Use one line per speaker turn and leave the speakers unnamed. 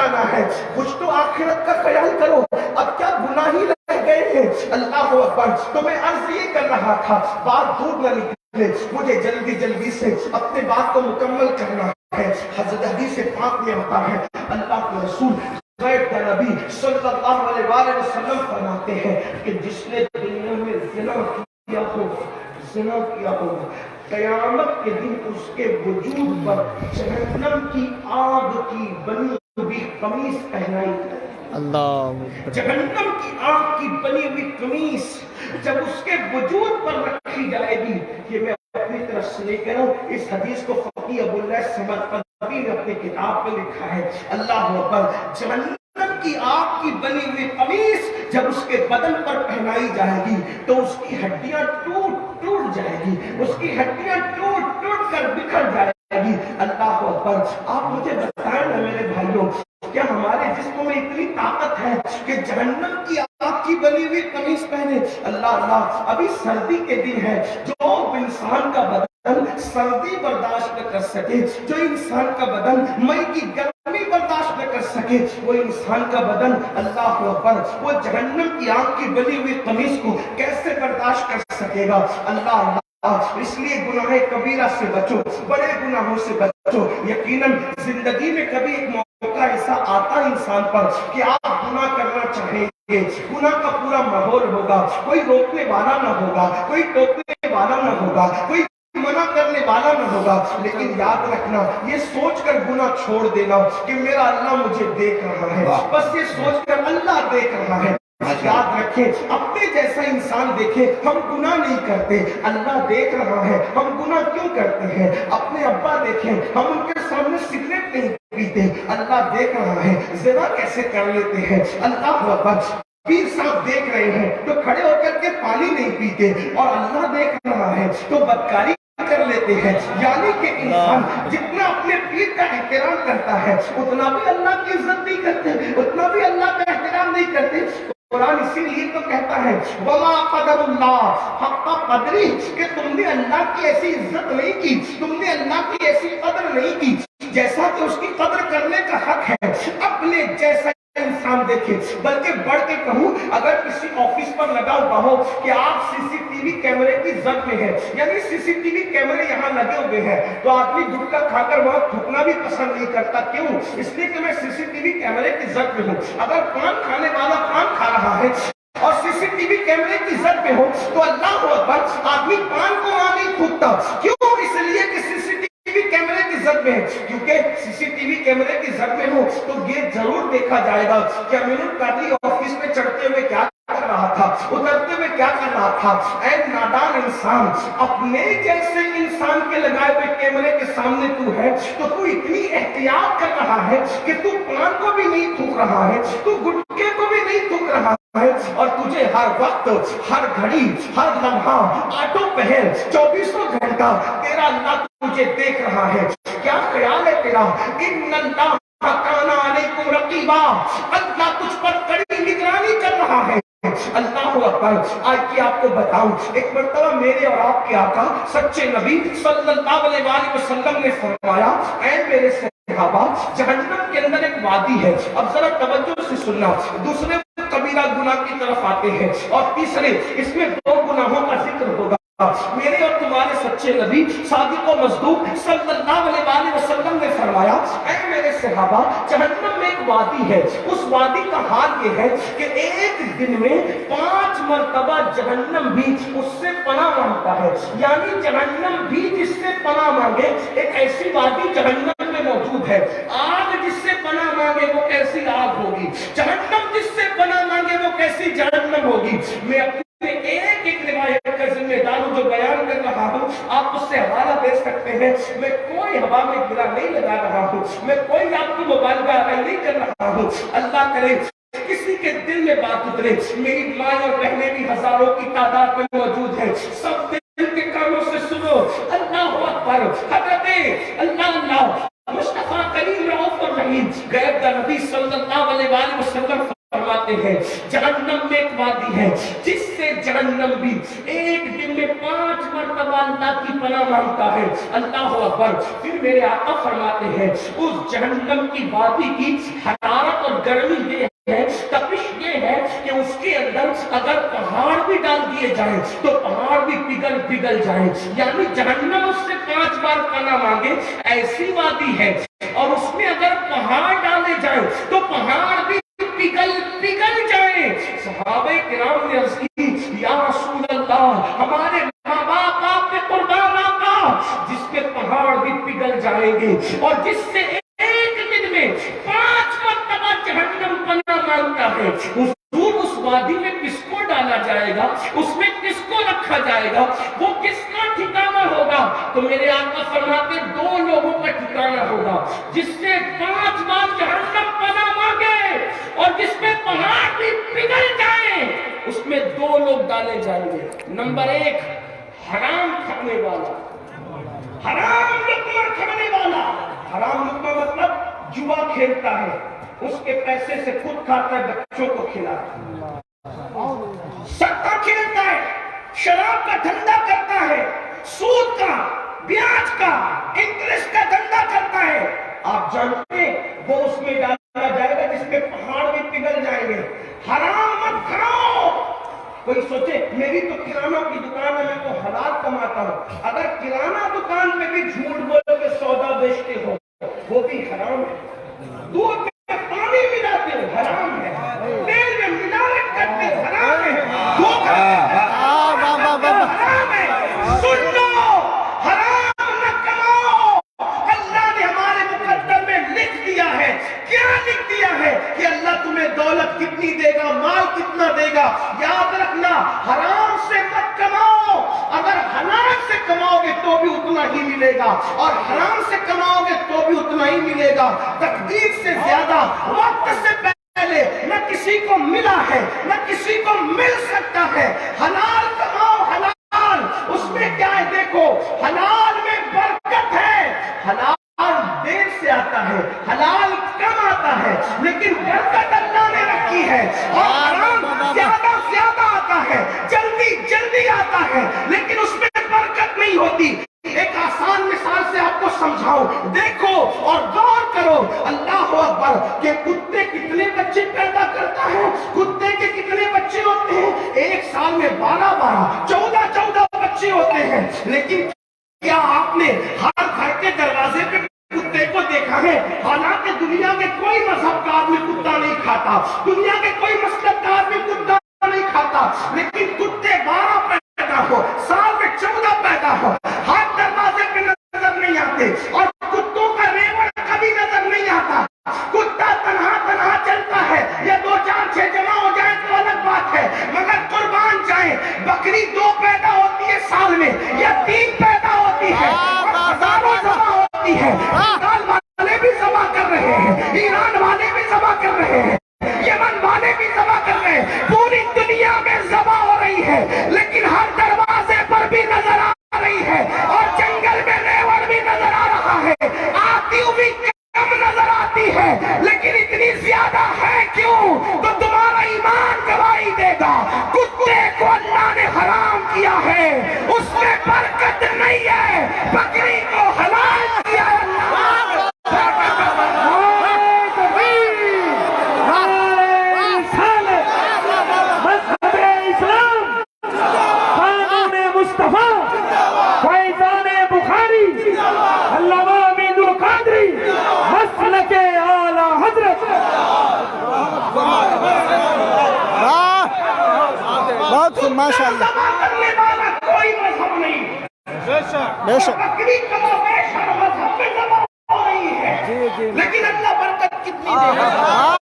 جانا ہے, کچھ تو آخرت کا خیال کرو. اب کیا گناہ ہی رہ گئے ہیں. اللہ اکبر. تو میں عرض یہ کر رہا تھا, بات دور نہ نکلے, مجھے جلدی جلدی سے اپنے بات کو مکمل کرنا ہے. حضرت حدیث پاک میں آتا ہے, اللہ کے رسول غیب کا نبی صلی اللہ علیہ وآلہ وسلم فرماتے ہیں کہ جس نے دنیا میں زنا کیا ہو, قیامت کے دن اس کے وجود پر جہنم کی آگ کی بنی ہوئی قمیص پہنائی جائے.
اللہ,
جہنم کی آگ کی بنی ہوئی قمیص جب اس کے وجود پر رکھی جائے گی, یہ میں اپنی طرف سے نہیں کہہ رہا ہوں, اس حدیث کو فقیہ ابو اللہ سمرقندی نے اپنی کتاب میں لکھا ہے. اللہ اکبر. جہنم کی آگ کی بنی ہوئی قمیص جب اس کے بدن پر پہنائی جائے گی تو اس کی ہڈیاں ٹوٹ جائے گی, اس کی ہڈیاں ٹوٹ کر بکھر جائے گی. اللہ اکبر. آپ مجھے بتائیں نا میرے بھائیوں, کیا ہمارے جسموں میں اتنی طاقت ہے کہ جہنم کی آگ کی بنی ہوئی قمیص پہنے؟ اللہ اللہ. ابھی سردی کے دن ہے, جو انسان کا بدن سردی برداشت نہ کر سکے, جو انسان کا بدن مئی کی گرمی برداشت نہ کر سکے, وہ انسان کا بدن اللہ اکبر وہ جہنم کی آگ کی بنی ہوئی قمیص کو کیسے برداشت کر سکے گا. اللہ اللہ. اس لیے گناہ کبیرہ سے بچو, بڑے گناہوں سے بچو. یقیناً زندگی میں کبھی ایک موقع ایسا آتا ہے انسان پر کہ آپ گناہ کرنا چاہیں گے, گناہ کا پورا ماحول ہوگا, کوئی روکنے والا نہ ہوگا, کوئی ٹوکنے والا نہ ہوگا, کوئی منع کرنے والا نہ ہوگا, لیکن یاد رکھنا, یہ سوچ کر گناہ چھوڑ دینا کہ میرا اللہ مجھے دیکھ رہا ہے, بس یہ سوچ کر اللہ دیکھ رہا ہے. یاد رکھیں, اپنے جیسا انسان دیکھے, ہم گناہ نہیں کرتے, اللہ دیکھ رہا ہے ہم گناہ کیوں کرتے ہیں. اپنے ابا دیکھیں, ہم ان کے سامنے سگریٹ نہیں پیتے, اللہ دیکھ رہا ہے. زنا کیسے کر لیتے ہیں, اللہ اکبر. پیر صاحب دیکھ رہے ہیں تو کھڑے ہو کر کے پانی نہیں پیتے, اور اللہ دیکھ رہا ہے تو بدکاری کر لیتے ہیں. یعنی کہ انسان جتنا اپنے پیر کا احترام کرتا ہے اتنا بھی اللہ کی عزت نہیں کرتے, اتنا بھی اللہ کا احترام نہیں کرتے. قرآن اسی لیے تو کہتا ہے وَمَا قَدَرُ اللَّهِ حَقَّ قَدْرِهِ, کہ تم نے اللہ کی ایسی عزت نہیں کی, تم نے اللہ کی ایسی قدر نہیں کی جیسا کہ اس کی قدر کرنے کا حق ہے. اپنے جیسا انسان دیکھے, بلکہ بڑھ کے کہوں, اگر کسی آفس پر لگا ہوا ہو کہ آپ سی سی ٹی وی کیمرے کی زد میں ہیں, یعنی سی سی ٹی وی کیمرے یہاں لگے ہوئے ہیں, تو آدمی گٹکا کھا کر وہاں تھوکنا بھی پسند نہیں کرتا. کیوں؟ اس لیے کہ میں سی سی ٹی وی کیمرے کی زد میں ہوں. اگر پان کھانے والا پان کھا رہا ہے اور سی سی ٹی وی کیمرے کی زد میں ہو تو اللہ اکبر, آدمی پان کو وہاں نہیں تھوکتا. کیوں؟ اس لیے کہ سی سی ٹی وی کیمرے کی زد میں ہے, کیونکہ سی سی ٹی وی کیمرے کی زد میں ہو تو یہ ضرور دیکھا جائے گا کہ امین القادری آفس میں چڑھتے ہوئے کیا کر رہا تھا, اترتے ہوئے کیا کر رہا تھا. اے نادان انسان, اپنے جیسے انسان کے لگائے ہوئے کیمرے کے سامنے تو ہے تو تو اتنی احتیاط کر رہا ہے کہ تو پان کو بھی نہیں تھوک رہا ہے, تو گٹکے کو بھی نہیں تھوک رہا ہے, اور تجھے ہر وقت, ہر گھڑی, ہر لمحہ آٹو پہل 24 گھنٹہ تیرا اللہ تجھے دیکھ رہا ہے. کیا خیال ہے تیرا؟ ان اللہ کان علیکم رقیبا, اللہ تجھ پر کڑی نگرانی کر رہا ہے. اللہ اکبر. آج کی آپ کو بتاؤں, ایک مرتبہ میرے اور آپ کے آقا سچے نبی صلی اللہ علیہ وآلہ وسلم نے فرمایا, اے میرے صحابہ, جہنم کے اندر ایک وادی ہے. اب ذرا توجہ سے سننا, دوسرے کبیرہ گناہ کی طرف آتے ہیں, اور تیسرے اس میں 2 گناہوں کا ذکر ہوگا. میرے اور تمہارے سچے نبی صادق و مصدوق صلی اللہ علیہ وآلہ وسلم نے فرمایا, اے میرے صحابہ, جہنم میں ایک وادی ہے. اس وادی کا حال یہ ہے کہ ایک دن میں 5 مرتبہ جہنم بھی اس سے پناہ مانگتا ہے. یعنی جہنم بھی جس سے پناہ مانگے, ایک ایسی وادی جہنم میں موجود ہے. آگ جس سے پناہ مانگے وہ کیسی آگ ہوگی, جہنم جس سے پناہ مانگے وہ کیسی جہنم ہوگی. میں اپنے ایک ایک روایت کا ذمہ دار ہوں جو بیان کر رہا ہوں, آپ اس سے حوالہ دے سکتے ہیں. میں کوئی ہوا میں گرا نہیں لگا رہا ہوں, میں کوئی آپ کو موبائل کا آگاہ نہیں کر رہا ہوں. اللہ کرے کسی کے دل میں بات اترے. میری ماں اور بہنیں بھی ہزاروں کی تعداد میں موجود ہیں, سب دل کے کانوں سے سنو. اللہ اکبر. حضرت اللہ مصطفیٰ کریم رؤوف الرحیم غیب کا نبی صلی اللہ علیہ وآلہ وسلم فرماتے فرماتے ہیں جہنم میں ایک وادی ہے جس سے جہنم بھی ایک دن میں 5 مرتبہ اللہ کی پناہ مانگتا ہے. اللہ اکبر. پھر میرے آقا فرماتے ہیں اس جہنم کی وادی کی حرارت اور گرمی یہ ہے, تپش یہ ہے کہ اس کے اندر اگر پہاڑ بھی ڈال دیے جائیں تو پہاڑ بھی پگھل جائیں. یعنی جہنم اس سے 5 بار پناہ مانگے ایسی وادی ہے, اور اس میں اگر پہاڑ ڈالے جائیں تو پہاڑ بھی پگھل جائیں. صحابہ کرام نے عرض کی یا رسول اللہ ہمارے ماں باپ آپ پہ قربان آقا, جس کے پہاڑ بھی پگھل جائیں گے اور جس سے ایک دن میں 5 مرتبہ جہنم پناہ مانگتا ہے, اس وادی میں کس کو ڈالا جائے گا, اس میں کس کو رکھا جائے گا, وہ کس کا ٹھکانہ ہوگا؟ تو میرے آقا فرماتے 2 لوگوں کا ٹھکانہ ہوگا, جس سے 5 بار جہنم پناہ مانگے اور جس میں پہاڑ بھی پگھل جائیں, اس میں 2 لوگ ڈالے جائیں گے. نمبر 1 حرام کھانے والا, حرام لقمہ کھانے والا. حرام لقمہ مطلب جوا کھیلتا ہے, اس کے پیسے سے خود کھاتا ہے, بچوں کو کھلاتا ہے, سٹا کھیلتا ہے, شراب کا دھندا کرتا ہے, سود کا, بیاج کا, انٹرسٹ کا دھندا کرتا ہے. آپ جانتے ہیں وہ اس میں ڈالا جائے گا جس میں پہاڑ بھی پگھل جائیں گے. حرام مت کھاؤ. کوئی سوچے میری تو کرانہ کی دکان ہے, میں تو حلال کماتا ہوں. اگر کرانہ دکان میں بھی جھوٹ بول کے سودا بیچتے ہو وہ بھی حرام ہے. دودھ میں پانی ملاتے ہو حرام ہے, تیل میں ملاوٹ کرتے ہو حرام ہے, حرام ہے. سن لو, حرام نہ کماؤ. اللہ نے ہمارے مقدر میں لکھ دیا ہے. کیا لکھ دیا ہے؟ کہ اللہ تمہیں دولت کتنی دے گا, مال کتنا دے گا. یاد رکھنا حرام سے مت کماؤ. اگر حلال سے کماؤ گے تو بھی اتنا ہی ملے گا, اور حرام سے کماؤ گے تو بھی اتنا ہی ملے گا. تقدیر سے زیادہ وقت سے پہلے نہ کسی کو ملا ہے نہ کسی کو مل سکتا ہے. حلال کماؤ, حلال. اس میں کیا ہے دیکھو, حلال میں برکت ہے. حلال دیر سے آتا ہے, حلال کم آتا ہے, لیکن برکت اللہ نے رکھی ہے. اور حرام زیادہ آتا ہے, جلدی آتا ہے, لیکن اس میں برکت نہیں ہوتی. ایک آسان مثال سے آپ کو سمجھاؤں, دیکھو اور غور کرو. اللہ اکبر. کہ کتے کتنے بچے پیدا کرتا ہے, کتے کے کتنے بچے ہوتے ہیں؟ 1 سال میں 12 14 بچے ہوتے ہیں. لیکن کیا آپ نے ہر گھر کے دروازے پہ کتے کو دیکھا ہے؟ حالانکہ دنیا کے کوئی مذہب کا آدمی کتا نہیں کھاتا, دنیا کے کوئی مسلک کا آدمی کتا نہیں کھاتا, لیکن کتے 12 پیدا ہو, سال میں 14 پیدا ہو, ہر دروازے پہ نظر نہیں آتے, اور کتوں کا ریوڑ کبھی نظر نہیں آتا. کتا تنہا چلتا ہے, یا 2 4 6 جمع ہو جائیں تو الگ بات ہے, مگر قربان جائیں بکری 2 پیدا ہوتی ہے سال میں, یا 3 پیدا ہوتی ہے, ہزاروں ذبح ہوتی ہے. ہندوستان والے بھی ذبح کر رہے ہیں, ایران والے بھی ذبح کر رہے ہیں, یمن والے بھی ذبح کر رہے ہیں. پوری دنیا میں ذبح ہو رہی ہے, لیکن ہر دروازے پر بھی نظر آ رہی ہے, اور جنگل میں ریوڑ بھی نظر آ رہا ہے. آتی ہوئی کم نظر آتی ہے, لیکن اتنی زیادہ ہے کیوں؟ تو تمہارا ایمان گواہی دے گا. کتے کو اللہ نے حرام کیا ہے, اس میں برکت نہیں ہے. بکری کو حلال کیا ہے اللہ.
ماشاء اللہ.
کرنے والا کوئی مذہب نہیں,
بے شک
بکری مذہب میں ذبح ہو رہی ہے, لیکن اللہ برکت کتنی دے گا.